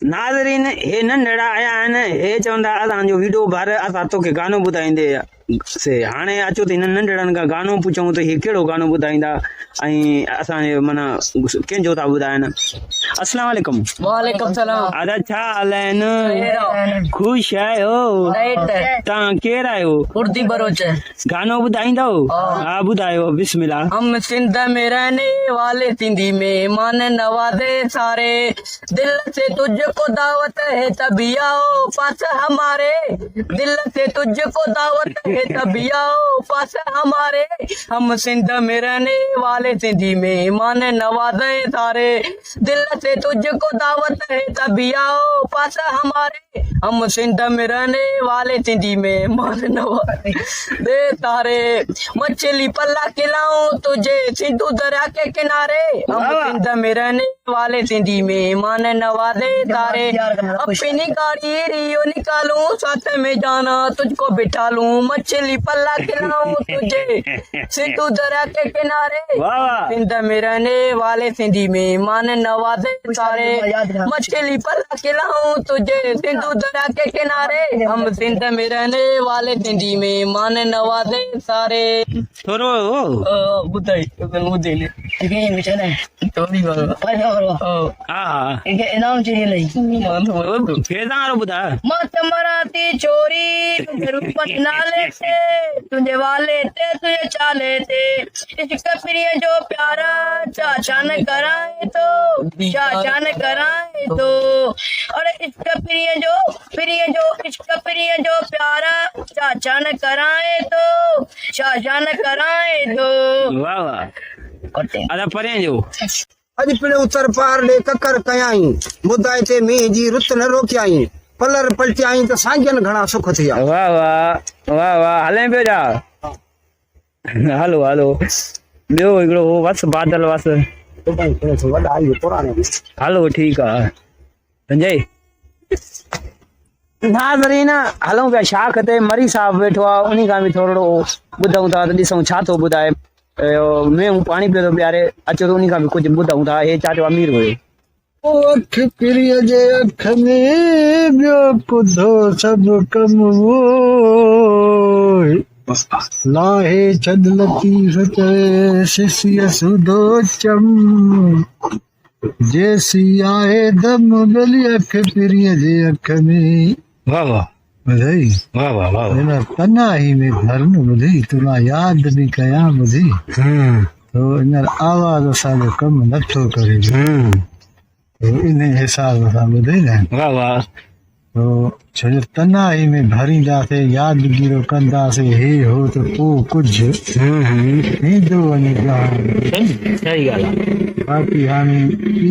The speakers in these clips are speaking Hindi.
नाज़रीन हे नंढड़ा आया आहिनि हे चवंदा असांजो वीडियो बार असां तोखे गानो ॿुधाईंदे से हाणे अचो त हिननि नंढड़नि खां गानो पुछूं त हे कहिड़ो गानो ॿुधाईंदा ऐं असांजे माना कंहिंजो था ॿुधाइनि। अस्सलाम वालेकुम। वालेकुम सलाम। अदा छा हाल आहिनि? ख़ुशि आहियो? तव्हां केरु आहियो? उर्दी बरोच गानो ॿुधाईंदव? हा ॿुधायो बिस्मिल्लाह। हम सिंध में रहने वाले सिंधी मेहमान नवाजे सारे, दिल से तुझको दावत है तभी आओ पास हमारे, दिल से तुझको दावत है तभी आओ पास हमारे। हम सिंध में रहने वाले सिंधी मेहमान नवाजे सारे, दिल से तुझको दावत है तभी आओ पास हमारे। हम सिंध में रहने वाले सिंधी मेहमान नवाजे सारे, मछली पल्ला खिलाऊं तुझे सिंधु दरिया के किनारे। हम सिंध में रहने वाले सिंधी मेहमान नवाजे सारे, अपनी गाड़ी रियो निकालूं साथ में जाना तुझको बिठा लूं, मछली पल्ला खिलाऊं तुझे सिंधु दरिया के किनारे। सिंध में रहने वाले सिंधी मेहमान नवाजे सारे, मछली पल्ला खिलाऊं तुझे सिंधु दरिया के किनारे। हम सिंध में रहने वाले सिंधी मेहमान नवाजे सारे। थोरो ॿुधाई ॿुधाई थोरी हा इनाम चई फैज़ां वारो ॿुधा। मत मराठी छोरी रूपत नाले ते, तुझे वाले ते तुझे चाले ते, इश्क प्रिय जो प्यारा चाचा न कराए तो, चाचा न कराए तो। और इश्क प्रिय जो इश्क प्रिय जो प्यारा चाचा न कराए तो, चाचा न कराए तो। वाह वाह। अदा परें जो अॼु पिणु उत्तर पार ॾे ककर कयाई, ॿुधाए ते मींहं जी रुत न रोकियाई, पलर पलटियाई त सांझनि घणा सुख थिया। वाह वाह वाह वाह। हलें पियो जा हलो हलो। ॿियो हिकिड़ो हो वस बादल वस वॾा इहो पुराणे हलो ठीकु आहे संजय। नाज़रीन हलूं पिया शाख ते, मरी साहब वेठो आहे उन्ही खां बि थोरो ॿुधूं था त ॾिसूं छा थो ॿुधाए। मैं पानी पियो थो प्यारे, अचो त उन्ही खां बि कुझु ॿुधूं था। हे चाचो अमीर हुए। अख पिरीअ जे अख में ॿियो कुधो सभु कम वो, लाहे छद लतीफ़ चए सिसीअ सुधो चम, जेसी आहे दम गली अख पिरीअ जे अख में। वाह वाह ॿुधई वाह वाह वाह। हिन तनाही में भरन ॿुधी, तुला यादि बि कयां ॿुधी, तो हींअर आवाज़ असांजो कमु नथो करे, तो इन हिसाब सां ॿुधई न। वाह वाह। तो छो जो तनाही में भरींदासीं यादगिरो कंदासीं हे हो त पोइ कुझु थींदो वञे। सही ॻाल्हि आहे। बाक़ी हाणे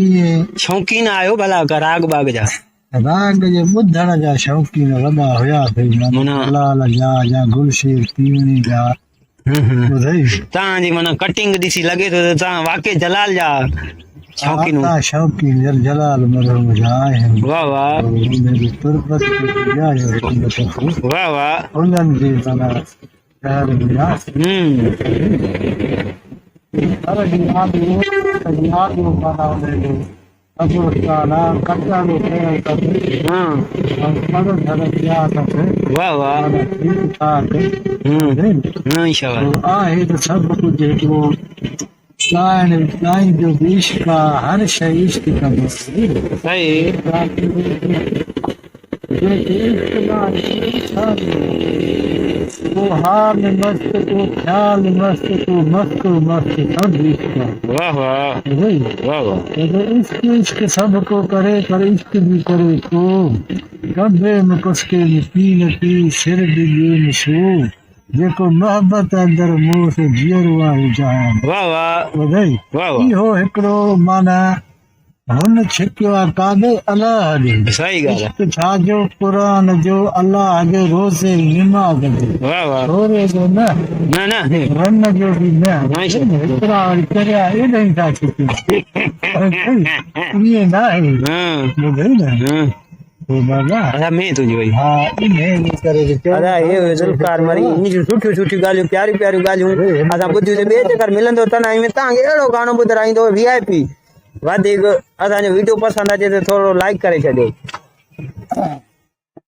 ईअं शौक़ीन आहियो भला राग बाग जा? राग जे ॿुधण जा शौक़ीन वॾा हुयासीं, माना लाल जा या गुलशेर तीवणी जा। ॿुधई तव्हांजी माना कटिंग ॾिसी लॻे थो त तव्हां वाकई जलाल जा शौक़ीन हो। शौक़ीन जलाल मरहम जा आहिनि। वाह वाह उनजी तुरबत वाह वाह। उन्हनि जे माना शहर में हर ॾींहुं आदमी माना उनजो कब्रस्तान आहे, कचारो कयल अथसि, ऐं घर थिया अथसि। वाह वाह। ठीकु ठाक माशाअल्लाह। आहे त सभु कुझु हिकिड़ो ॻाइण जो बि इश्क आहे, हर शइ इश्क कंदो। सही। को हाल मस्त को ख्याल मस्त को मस्त मस्त सब इश्क आहे। वाह वाह वाह वाह। इश्क इश्क सबको करे पर इश्क भी करे को, कब्बे में कुसके में पी न पी सिर डिगे में सो, जेको मोहबत अंदर मुंह से जीअरो आहे जहान। वाह वाह ॿुधई वाह वाह। इहो हिकिड़ो माना हुन छिकियो आहे काॾे अलाह ॾे। सही ॻाल्हि आहे। इश्क छाजो क़ुरान जो अलाह जो रोज़े निमाज़ जो, वाह वाह। थोरे जो न न रन जो बि न, हिकिड़ा वरी चरिया एॾई था छिकियो ईअं न आहे। ॿुधई न अदा में तुंहिंजी वई। हा इन करे अदा ये ज़ुल्फ़कार मरी इन जूं सुठियूं सुठियूं ॻाल्हियूं प्यारियूं प्यारियूं ॻाल्हियूं असां ॿुधियूं त ॿिए चकर मिलंदो तव्हां में तव्हांखे अहिड़ो गानो ॿुधाईंदो VIP वधीक असांजो वीडियो पसंदि अचे त थोरो लाइक करे छॾियो